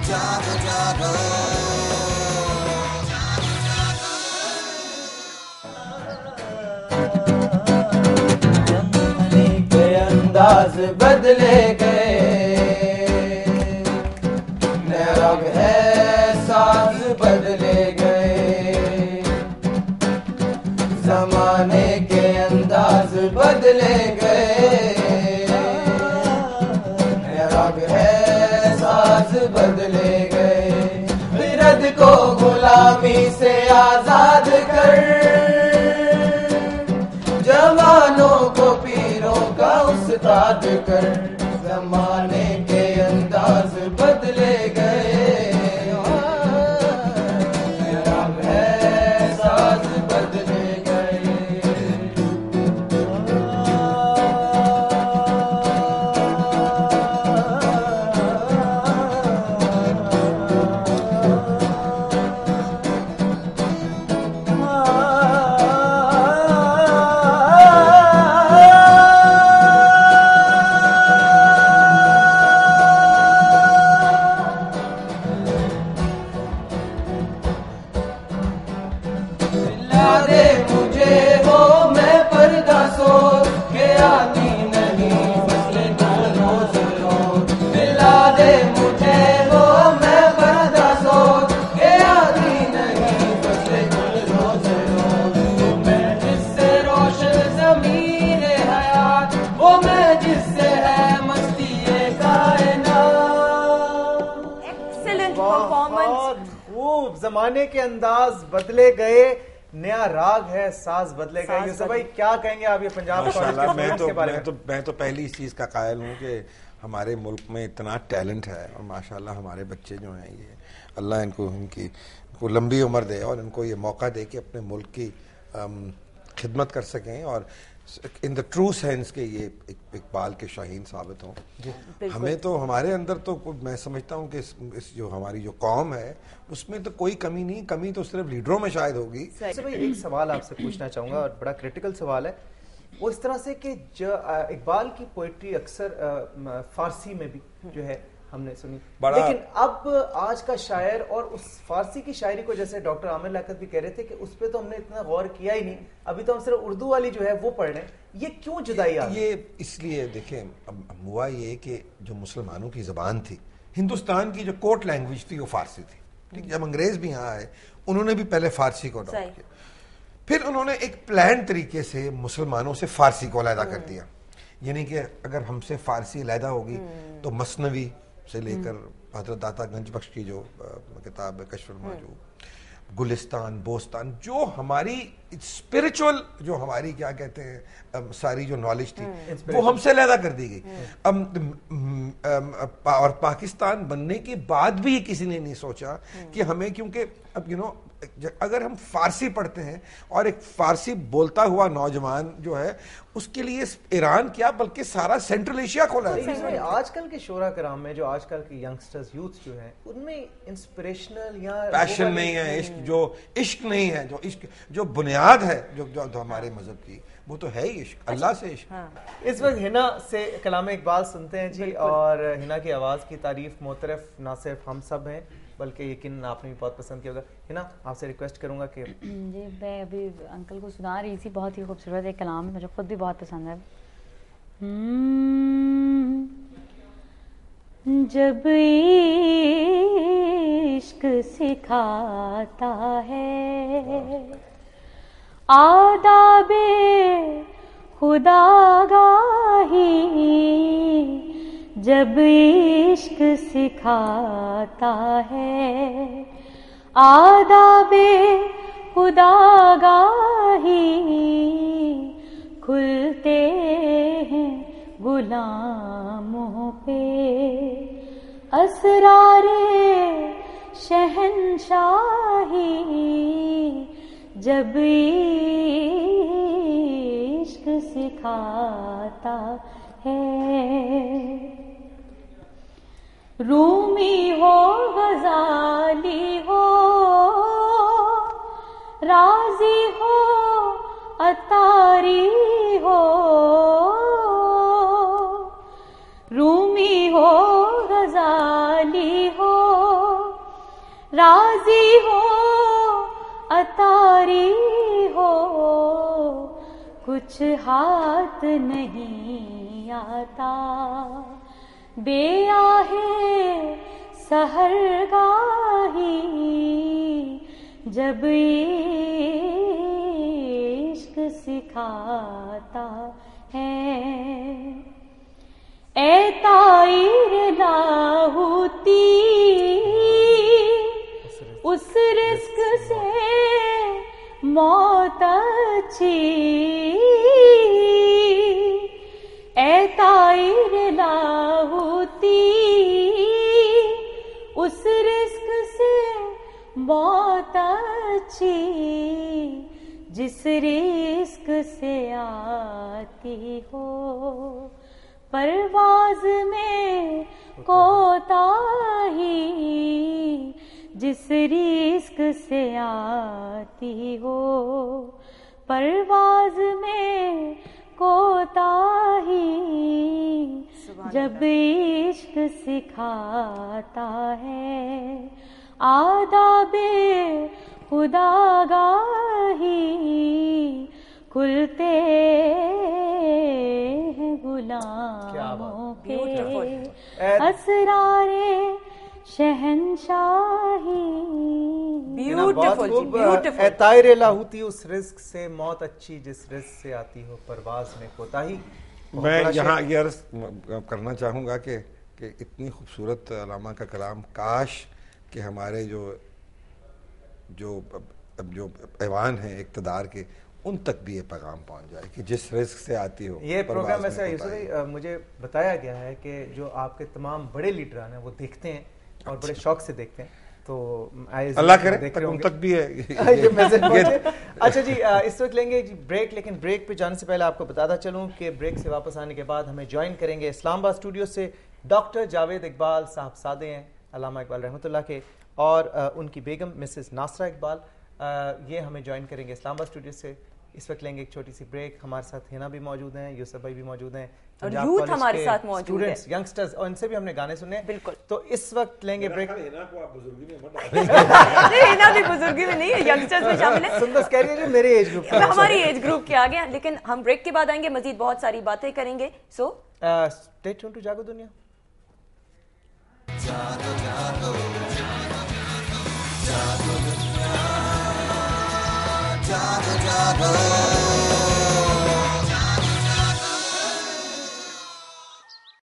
जागो जागो जमाने के अंदाज बदले गए, रंग है साज बदले गए, जमाने के अंदाज बदले गए, रंग है साज बदले गए, फिरद को गुलामी से आजाद कर, जवानों को पीरों का उस्ताद कर, जमाने के अंदाज बदले गए, रंग है साज बदले जमाने के अंदाज बदले गए, नया राग है साज बदले गए। यूसुफ भाई क्या कहेंगे आप ये पंजाब के बारे में? मैं तो पहली इस चीज का कायल हूँ कि हमारे मुल्क में इतना टैलेंट है और माशाल्लाह हमारे बच्चे जो हैं ये अल्लाह इनको लंबी उम्र दे और इनको ये मौका दे कि अपने मुल्क की खिदमत कर सकें और इन द ट्रू सेंस के ये इकबाल के शाहीन साबित हों। हमें तो हमारे अंदर तो मैं समझता हूँ कि इस जो हमारी जो कौम है उसमें तो कोई कमी नहीं, कमी तो सिर्फ लीडरों में शायद होगी। भाई एक सवाल आपसे पूछना चाहूँगा और बड़ा क्रिटिकल सवाल है, वो इस तरह से कि इकबाल की पोइट्री अक्सर फारसी में भी जो है हमने सुनी, लेकिन अब आज का शायर और उस फारसी की शायरी को जैसे डॉक्टर आमिर लियाकत भी कह रहे थे कि उस पर तो हमने इतना गौर किया ही नहीं, अभी तो हम सिर्फ उर्दू वाली जो है वो पढ़ रहे हैं। ये क्यों जुदाई आ? ये इसलिए देखें, अब हुआ ये कि जो मुसलमानों की ज़बान थी, हिंदुस्तान की जो कोर्ट लैंग्वेज थी वो फारसी थी, ठीक। जब अंग्रेज भी यहाँ आए उन्होंने भी पहले फारसी को अडॉप्ट किया, फिर उन्होंने एक प्लान तरीके से मुसलमानों से फारसी को अलहदा कर दिया। यानी कि अगर हमसे फारसी अलहदा होगी तो मसनवी से लेकर हजरत दाता गंज बख्श की जो किताब है कश्फुल माजूब, गुलिस्तान, बोस्तान, जो हमारी स्पिरिचुअल जो हमारी क्या कहते हैं सारी जो नॉलेज थी वो हमसे अलहदा कर दी गई। और पाकिस्तान बनने के बाद भी किसी ने नहीं सोचा कि हमें, क्योंकि अब अगर हम फारसी पढ़ते हैं और एक फारसी बोलता हुआ नौजवान जो है उसके लिए ईरान क्या बल्कि सारा सेंट्रल एशिया खोला है। आजकल के शोरा कराम में जो आजकल के यंगस्टर्स यूथ जो है उनमें इंस्पिरेशनल या पैशन नहीं है, इश्क नहीं है, जो इश्क जो बुनियाद है जो हमारे मजहब की वो तो है ही इश्क, अल्लाह से इश्क। इस वक्त हिना से कलाम इकबाल सुनते हैं जी, और हिना की आवाज़ की तारीफ मोतरफ ना सिर्फ हम सब हैं बल्कि यकीन आपने भी बहुत पसंद किया होगा। हिना आपसे रिक्वेस्ट करूंगा कि जी मैं अभी अंकल को सुना रही थी, बहुत ही खूबसूरत एक कलाम है, मुझे खुद भी बहुत पसंद है। जब इश्क सिखाता है आदाबे खुदागाही, जब इश्क सिखाता है आदाबे खुदागाही, खुलते हैं गुलामों पे असरारे शहंशाही, जब इश्क सिखाता है। रूमी हो गजाली हो राजी हो अतारी हो, रूमी हो गजाली हो राजी हो अतारी हो, कुछ हाथ नहीं आता, बेआहे सहरगाही जब इश्क सिखाता है। ए ताईर लाहौती उस रिस्क से मौत अच्छी, ए ताईर लाहौती उस रिस्क से मौत अच्छी, जिस रिस्क से आती हो परवाज़ में कोताही, जिस रिस्क से आती हो परवाज़ में कोताही, जब इश्क सिखाता है आदाबे खुदागाही, खुलते हैं गुलामों के असरारे शहंशाही। Beautiful beautiful. तायरे लाहौती उस रिस्क से मौत अच्छी, जिस रिस्क से आती हो परवाज़ में कोताही। मैं यहाँ ये अर्ज़ करना चाहूँगा कि इतनी खूबसूरत अल्लामा का कलाम, काश कि हमारे जो ऐवान हैं इक़्तिदार के, उन तक भी ये पैगाम पहुँच जाए कि जिस रिस्क से आती हो। ये प्रोग्राम ऐसा यूसुफ भाई मुझे बताया गया है कि जो आपके तमाम बड़े लीडरान हैं वो देखते हैं और बड़े शौक से देखते हैं, तो अल्लाह करे उन तक भी है ये मैसेज पहुंचे। अच्छा जी, इस वक्त लेंगे जी ब्रेक, लेकिन ब्रेक पे जाने से पहले आपको बताता चलूं कि ब्रेक से वापस आने के बाद हमें ज्वाइन करेंगे इस्लामाबाद स्टूडियो से डॉक्टर जावेद इकबाल साहबजादे हैं, अल्लामा इकबाल रहमतुल्लाह के, और उनकी बेगम मिसेस नासरा इकबाल, ये हमें ज्वाइन करेंगे इस्लामाबाद स्टूडियो से। इस वक्त लेंगे एक छोटी सी ब्रेक। हमारे साथ हिना भी मौजूद हैं, यूसुफ भाई भी मौजूद हैं, और यूथ हमारे साथ मौजूद है, यंगस्टर्स, और इनसे भी हमने गाने सुने। बिल्कुल। तो इस वक्त लेंगे ब्रेक। हिना भी बुजुर्गी में नहीं है, यंगस्टर्स में शामिल है। सुंदर कह रही है मेरे एज ग्रुप, हमारी एज ग्रुप के आ गया, लेकिन हम ब्रेक के बाद आएंगे, मजीद बहुत सारी बातें करेंगे। सो स्टे ट्यून टू जागो दुनिया। जागो जागो जागो दुनिया, जागो जागो